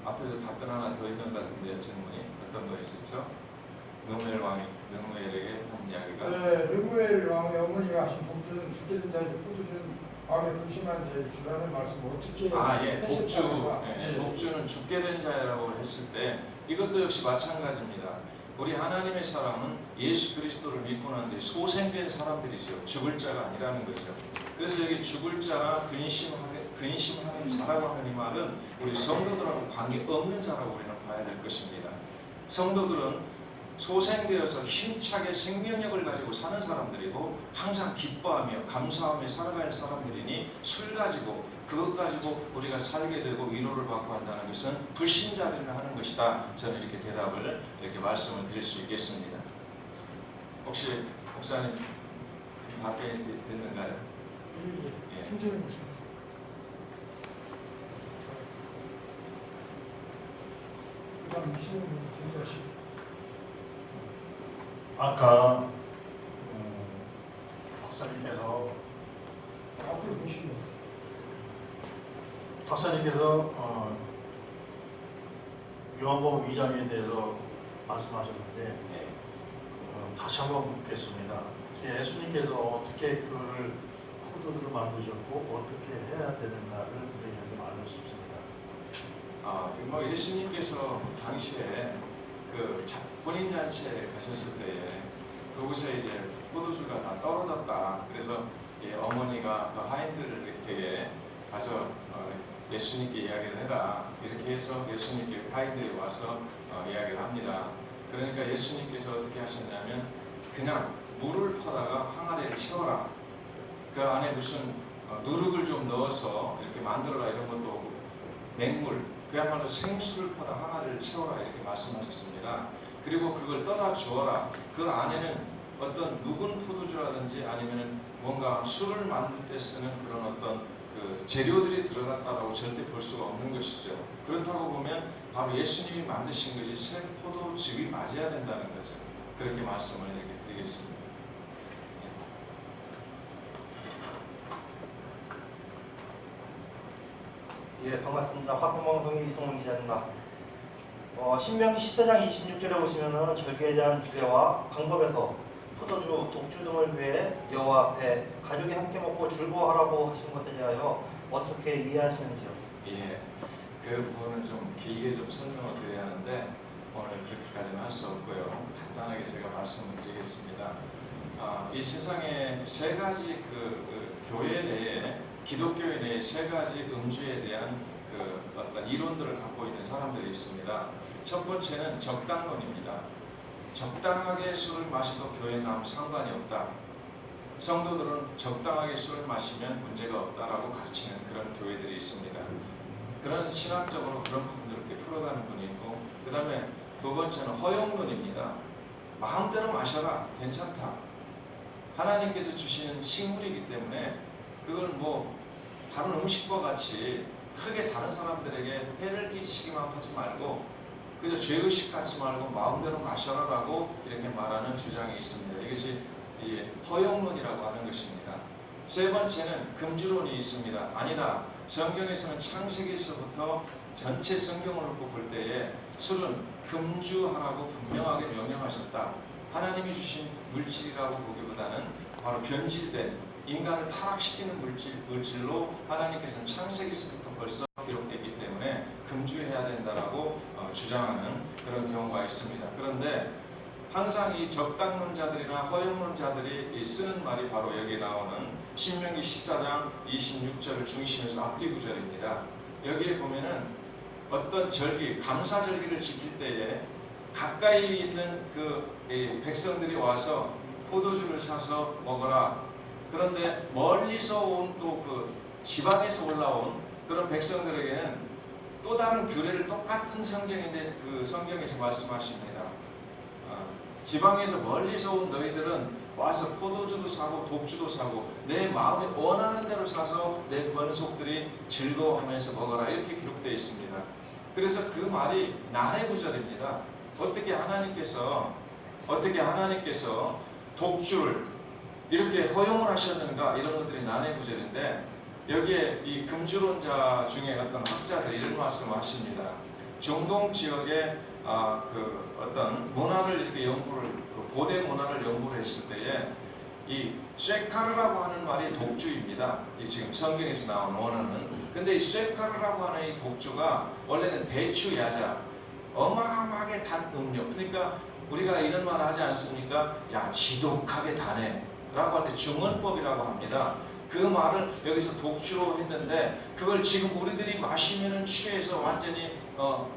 Speaker 1: 앞에서 답변 하나 더 있는 것 같은데요. 질문이 어떤 거 있었죠? 느무엘에게 한 이야기가
Speaker 2: 르무엘 왕의 어머니가 하신 독주는 죽게 된 자에게 포도주는 마음에 근심한 자에게 주라는 말씀을 어떻게
Speaker 1: 독주는 죽게 된 자라고 했을 때 이것도 역시 마찬가지입니다. 우리 하나님의 사람은 예수 그리스도를 믿고 난 뒤에 소생된 사람들이죠. 죽을 자가 아니라는 거죠. 그래서 여기 죽을 자나 근심하는 자라고 하는 이 말은 우리 성도들하고 관계없는 자라고 우리는 봐야 될 것입니다. 성도들은 소생되어서 힘차게 생명력을 가지고 사는 사람들이고 항상 기뻐하며 감사하며 살아갈 사람들이니 술 가지고 그것 가지고 우리가 살게 되고 위로를 받고 한다는 것은 불신자들이나 하는 것이다. 저는 이렇게 대답을 이렇게 말씀을 드릴 수 있겠습니다. 혹시 목사님 답변이 됐는가요?
Speaker 2: 예. 김철민 목사님. 그다음 이시영 대기하시고.
Speaker 6: 아까 박사님께서
Speaker 2: 앞으로 보시면
Speaker 6: 요한복음 2장에 대해서 말씀하셨는데 다시 한번 묻겠습니다. 예수님께서 어떻게 그를 포도주로 만드셨고 어떻게 해야 되는가를 우리에게 알고 싶습니다.
Speaker 1: 뭐 예수님께서 당시에 그 혼인 잔치에 가셨을 때에 그곳에 이제 포도주가 다 떨어졌다. 그래서 어머니가 그 하인들에게 가서 예수님께 이야기를 해라. 이렇게 해서 예수님께 하인들이 와서 이야기를 합니다. 그러니까 예수님께서 어떻게 하셨냐면 그냥 물을 퍼다가 항아리를 채워라. 그 안에 무슨 누룩을 좀 넣어서 이렇게 만들어라 이런 것도 맹물 그야말로 생수를 퍼다 항아리를 채워라 이렇게 말씀하셨습니다. 그리고 그걸 떠다 주어라. 그 안에는 어떤 묵은 포도주라든지 아니면은 뭔가 술을 만들 때 쓰는 그런 어떤 그 재료들이 들어갔다라고 절대 볼 수가 없는 것이죠. 그렇다고 보면 바로 예수님이 만드신 것이 새 포도즙이 맞아야 된다는 거죠. 그렇게 말씀을 이렇게 드리겠습니다.
Speaker 7: 예, 반갑습니다. 화평방송의 이성훈 기자입니다. 신명기 14장 26절에 보시면은 절기에 대한 규례와 방법에서 포도주, 독주 등을 위해 여호와 앞에 가족이 함께 먹고 즐거워하라고 하신 것에 대하여 어떻게 이해하시는지요?
Speaker 1: 예, 그 부분은 좀 길게 좀 설명을 드려야 하는데 오늘 그렇게까지는 할 수 없고요. 간단하게 제가 말씀을 드리겠습니다. 이 세상에 세 가지 교회 내에 기독교회 내에 세 가지 음주에 대한 어떤 이론들을 갖고 있는 사람들이 있습니다. 첫 번째는 적당론입니다. 적당하게 술을 마셔도 교회에 나오면 상관이 없다. 성도들은 적당하게 술을 마시면 문제가 없다라고 가르치는 그런 교회들이 있습니다. 그런 신학적으로 그런 부분들을 이렇게 풀어가는 분이 있고, 그 다음에 두 번째는 허용론입니다. 마음대로 마셔라, 괜찮다. 하나님께서 주시는 식물이기 때문에 그걸 뭐 다른 음식과 같이 크게 다른 사람들에게 해를 끼치기만 하지 말고 그저 죄의식 갖지 말고 마음대로 마셔라라고 이렇게 말하는 주장이 있습니다. 이것이 허용론이라고 하는 것입니다. 세 번째는 금주론이 있습니다. 아니다. 성경에서는 창세기에서부터 전체 성경을 놓고 볼 때에 술은 금주하라고 분명하게 명령하셨다. 하나님이 주신 물질이라고 보기보다는 바로 변질된 인간을 타락시키는 물질로 하나님께서는 창세기에서부터 벌써 기록되기 때문에 금주해야 된다라고 주장하는 그런 경우가 있습니다. 그런데 항상 이 적당론자들이나 허용론자들이 쓰는 말이 바로 여기 나오는 신명기 14장 26절을 중심에서 앞뒤 구절입니다. 여기에 보면은 어떤 절기, 감사절기를 지킬 때에 가까이 있는 백성들이 와서 포도주를 사서 먹어라. 그런데 멀리서 온 또 지방에서 올라온 그런 백성들에게는 또 다른 규례를 똑같은 성경인데 그 성경에서 말씀하십니다. 지방에서 멀리서 온 너희들은 와서 포도주도 사고 독주도 사고 내 마음에 원하는 대로 사서 내 권속들이 즐거워하면서 먹어라, 이렇게 기록되어 있습니다. 그래서 그 말이 난해구절입니다. 어떻게 하나님께서 독주를 이렇게 허용을 하셨는가, 이런 것들이 난해구절인데, 여기에 이 금주론자 중에 어떤 학자들이 이런 말씀을 하십니다. 중동 지역의 어떤 문화를 이렇게 고대 문화를 연구를 했을 때에 이 쇠카르라고 하는 말이 독주입니다. 이 지금 성경에서 나온 원어는. 근데 이 쇠카르라고 하는 이 독주가 원래는 대추 야자, 어마어마하게 단 음료. 그러니까 우리가 이런 말 하지 않습니까? 야, 지독하게 다네 라고 할 때 중언법이라고 합니다. 그 말을 여기서 독주로 했는데, 그걸 지금 우리들이 마시면은 취해서 완전히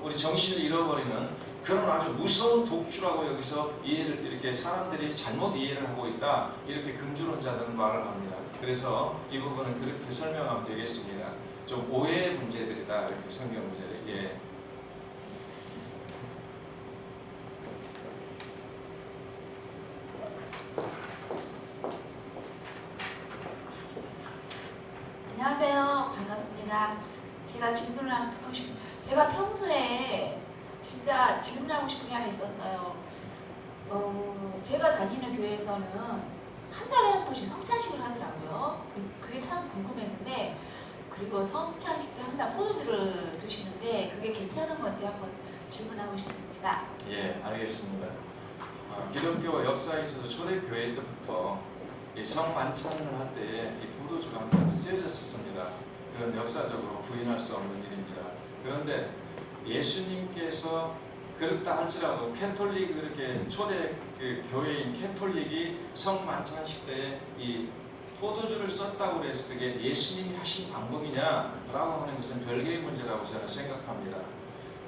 Speaker 1: 우리 정신을 잃어버리는 그런 아주 무서운 독주라고 여기서 이해를, 이렇게 사람들이 잘못 이해를 하고 있다, 이렇게 금주론자들은 말을 합니다. 그래서 이 부분은 그렇게 설명하면 되겠습니다. 좀 오해의 문제들이다, 이렇게 성경 문제를. 예.
Speaker 8: 안녕하세요. 반갑습니다. 제가 질문을 하고 제가 평소에 진짜 질문하고 싶은 게 하나 있었어요. 제가 다니는 교회에서는 한 달에 한 번씩 성찬식을 하더라고요. 그게 참 궁금했는데, 그리고 성찬식 때 항상 포도주를 드시는데 그게 괜찮은 건지 한번 질문하고 싶습니다.
Speaker 1: 예, 알겠습니다. 기독교 역사에서도 초대교회 때부터 이 성만찬을 할 때에 이 포도주가 항상 쓰여졌었습니다. 그건 역사적으로 부인할 수 없는 일입니다. 그런데 예수님께서 그렇다 할지라도 캐톨릭, 그렇게 초대 교회인 캐톨릭이 성만찬식 때에 이 포도주를 썼다고 해서 그게 예수님이 하신 방법이냐라고 하는 것은 별개의 문제라고 저는 생각합니다.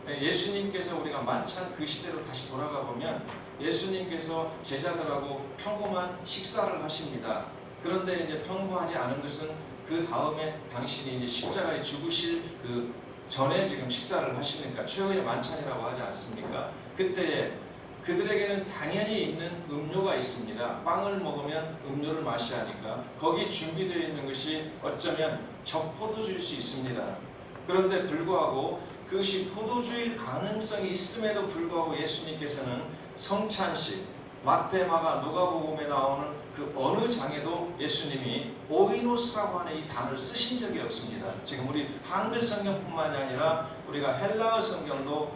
Speaker 1: 예수님께서 우리가 만찬 그 시대로 다시 돌아가 보면 예수님께서 제자들하고 평범한 식사를 하십니다. 그런데 이제 평범하지 않은 것은 그 다음에 당신이 이제 십자가에 죽으실 그 전에 지금 식사를 하시니까 최후의 만찬이라고 하지 않습니까? 그때 그들에게는 당연히 있는 음료가 있습니다. 빵을 먹으면 음료를 마셔야 하니까 거기 준비되어 있는 것이 어쩌면 적포도주일 수 있습니다. 그런데 불구하고 그것이 포도주일 가능성이 있음에도 불구하고 예수님께서는 성찬식, 마태, 마가, 누가복음에 나오는 그 어느 장에도 예수님이 오이노스라고 하는 이 단어를 쓰신 적이 없습니다. 지금 우리 한글 성경뿐만이 아니라 우리가 헬라어 성경도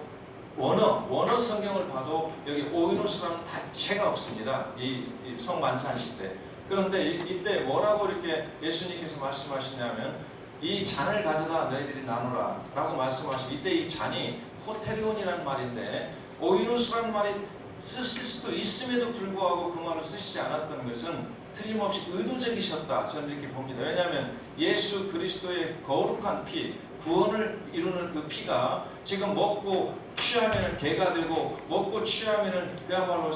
Speaker 1: 원어 성경을 봐도 여기 오이노스라는 자체가 없습니다. 이 성만찬식 때. 그런데 이때 뭐라고 이렇게 예수님께서 말씀하시냐면 이 잔을 가져다 너희들이 나누라 라고 말씀하시고, 이때 이 잔이 포테리온이라는 말인데 오이노스라는 말이 쓰실 수도 있음에도 불구하고 그 말을 쓰시지 않았던 것은 틀림없이 의도적이셨다. 저는 이렇게 봅니다. 왜냐하면 예수 그리스도의 거룩한 피, 구원을 이루는 그 피가 지금 먹고 취하면 개가 되고 먹고 취하면 그야말로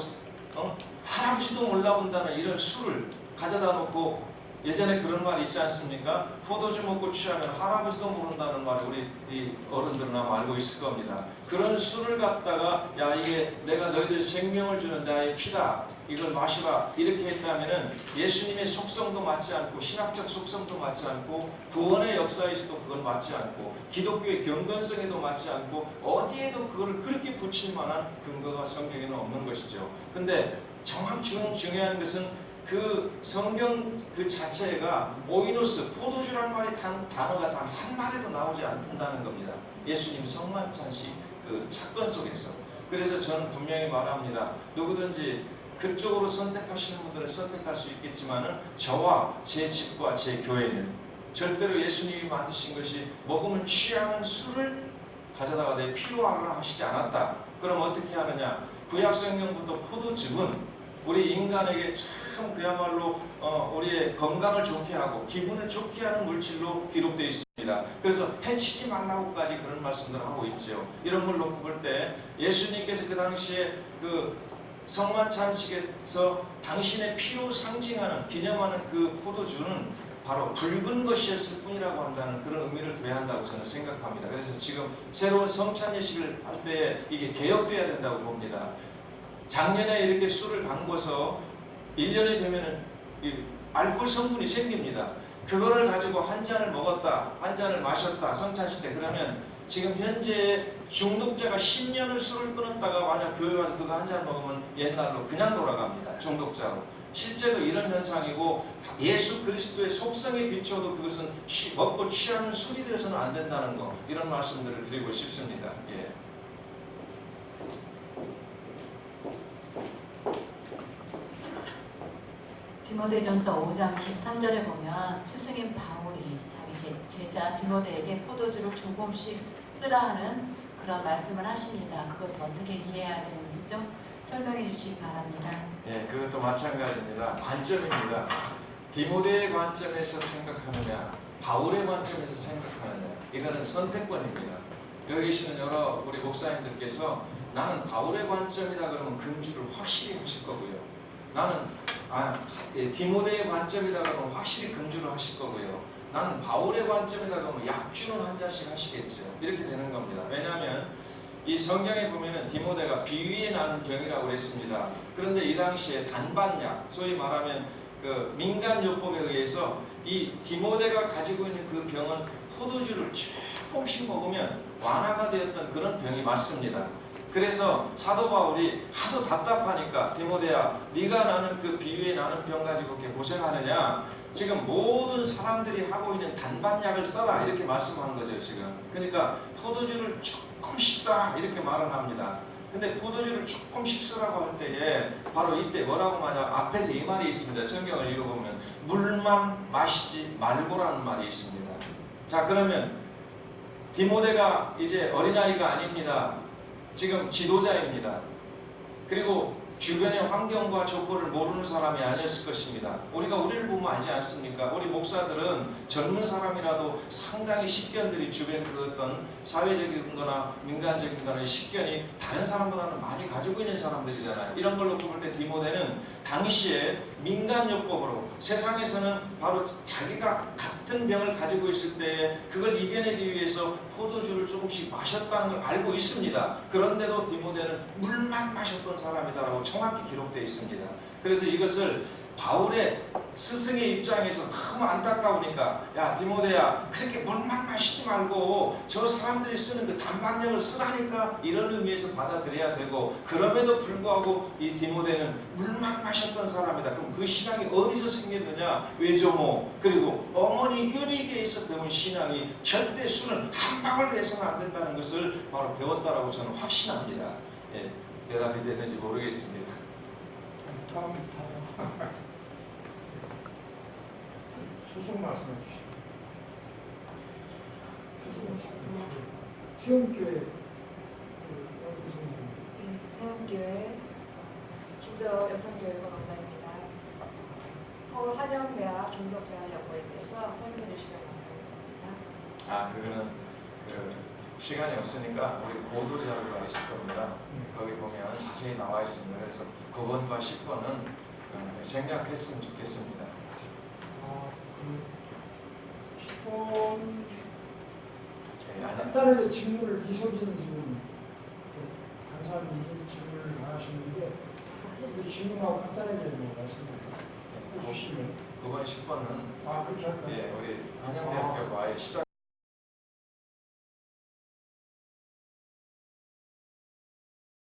Speaker 1: 할아버지도 몰라본다는 이런 술을 가져다 놓고, 예전에 그런 말 있지 않습니까? 포도주 먹고 취하면 할아버지도 모른다는 말을 우리 이 어른들은 아마 알고 있을 겁니다. 그런 술을 갖다가 야, 이게 내가 너희들 생명을 주는 나의 피다, 이걸 마시라, 이렇게 했다면은 예수님의 속성도 맞지 않고 신학적 속성도 맞지 않고 구원의 역사에서도 그건 맞지 않고 기독교의 경건성에도 맞지 않고 어디에도 그걸 그렇게 붙일 만한 근거가 성경에는 없는 것이죠. 근데 정말 중요한 것은 그 성경 그 자체가 오이노스, 포도주라는 말이 단어가 단 한마디도 나오지 않는다는 겁니다. 예수님 성만찬식 그 사건 속에서. 그래서 저는 분명히 말합니다. 누구든지 그쪽으로 선택하시는 분들은 선택할 수 있겠지만은 저와 제 집과 제 교회는 절대로 예수님이 만드신 것이 먹으면 취하는 술을 가져다가 내 피로 하라 하시지 않았다. 그럼 어떻게 하느냐? 구약 성경부터 포도즙은 우리 인간에게 참 그야말로 우리의 건강을 좋게 하고 기분을 좋게 하는 물질로 기록되어 있습니다. 그래서 해치지 말라고까지 그런 말씀들을 하고 있죠. 이런 걸 놓고 볼 때 예수님께서 그 당시에 그 성만찬식에서 당신의 피로 상징하는 기념하는 그 포도주는 바로 붉은 것이었을 뿐이라고 한다는 그런 의미를 둬야 한다고 저는 생각합니다. 그래서 지금 새로운 성찬 예식을 할 때 이게 개혁돼야 된다고 봅니다. 작년에 이렇게 술을 담궈서 1년이 되면은 알코올 성분이 생깁니다. 그거를 가지고 한 잔을 먹었다, 한 잔을 마셨다, 성찬식 때, 그러면 지금 현재 중독자가 10년을 술을 끊었다가 만약 교회 와서 그거 한 잔 먹으면 옛날로 그냥 돌아갑니다. 중독자로. 실제로 이런 현상이고 예수 그리스도의 속성에 비춰도 그것은 먹고 취하는 술이 되어서는 안 된다는 거, 이런 말씀들을 드리고 싶습니다. 예.
Speaker 5: 디모데전서 5장 13절에 보면 스승인 바울이 자기 제자 디모데에게 포도주를 조금씩 쓰라 하는 그런 말씀을 하십니다. 그것을 어떻게 이해해야 되는지죠? 설명해 주시기 바랍니다.
Speaker 1: 예, 그것도 마찬가지입니다. 관점입니다. 디모데의 관점에서 생각하느냐, 바울의 관점에서 생각하느냐, 이거는 선택권입니다. 여기 계시는 여러 우리 목사님들께서 나는 바울의 관점이다 그러면 금주를 확실히 하실 거고요. 나는 디모데의 관점이다 그러면 확실히 금주를 하실 거고요. 나는 바울의 관점이다 그러면 약주는 한 잔씩 하시겠죠. 이렇게 되는 겁니다. 왜냐하면 이 성경에 보면은 디모데가 비위에 나는 병이라고 했습니다. 그런데 이 당시에 단반약, 소위 말하면 그 민간요법에 의해서 이 디모데가 가지고 있는 그 병은 포도주를 조금씩 먹으면 완화가 되었던 그런 병이 맞습니다. 그래서 사도 바울이 하도 답답하니까 디모데야, 네가 나는 그 비위에 나는 병 가지고 이렇게 고생하느냐, 지금 모든 사람들이 하고 있는 단반약을 써라, 이렇게 말씀한 거죠. 지금 그러니까 포도주를 조금씩 써라 이렇게 말을 합니다. 근데 포도주를 조금씩 쓰라고 할 때에 바로 이때 뭐라고 말하냐, 앞에서 이 말이 있습니다. 성경을 읽어보면 물만 마시지 말고라는 말이 있습니다. 자, 그러면 디모데가 이제 어린아이가 아닙니다. 지금 지도자입니다. 그리고 주변의 환경과 조건을 모르는 사람이 아니었을 것입니다. 우리가 우리를 보면 알지 않습니까? 우리 목사들은 젊은 사람이라도 상당히 식견들이 주변 그 어떤 사회적인 거나 민간적인 거나 식견이 다른 사람보다는 많이 가지고 있는 사람들이잖아요. 이런 걸로 볼 때 디모데는 당시에 민간요법으로 세상에서는 바로 자기가 같은 병을 가지고 있을 때 그걸 이겨내기 위해서 포도주를 조금씩 마셨다는 걸 알고 있습니다. 그런데도 디모데는 물만 마셨던 사람이다라고 정확히 기록되어 있습니다. 그래서 이것을 바울의 스승의 입장에서 너무 안타까우니까, 야 디모데야, 그렇게 물만 마시지 말고 저 사람들이 쓰는 그 단반력을 쓰라니까, 이런 의미에서 받아들여야 되고, 그럼에도 불구하고 이 디모데는 물만 마셨던 사람이다. 그럼 그 신앙이 어디서 생겼느냐? 외조모 그리고 어머니 윤희계에서 배운 신앙이 절대 술은 한 방울 해서는 안 된다는 것을 바로 배웠다라고 저는 확신합니다. 예, 대답이 되는지 모르겠습니다.
Speaker 2: 다음 수송 말씀해 주시죠. 수송 시험교회
Speaker 9: 세움교회 진도 여성교육원 원장입니다. 서울 한영대학 중독재활연구에 대해서 설명해 주시면 감사하겠습니다.
Speaker 1: 그거는 그 시간이 없으니까 우리 보도 자료가 있을 겁니다. 거기 보면 자세히 나와 있습니다. 그래서 9번과 10번은 생략했으면 좋겠습니다.
Speaker 2: 그 10번
Speaker 1: 아니,
Speaker 2: 간단하게 질문을 이소진 지금 강사님이 질문을 하시는데 그 질문하고 간단하게 뭐 말씀을 해주시면
Speaker 1: 9번, 10번은
Speaker 2: 그렇게 할까요?
Speaker 1: 우리 한영대학교와의 시작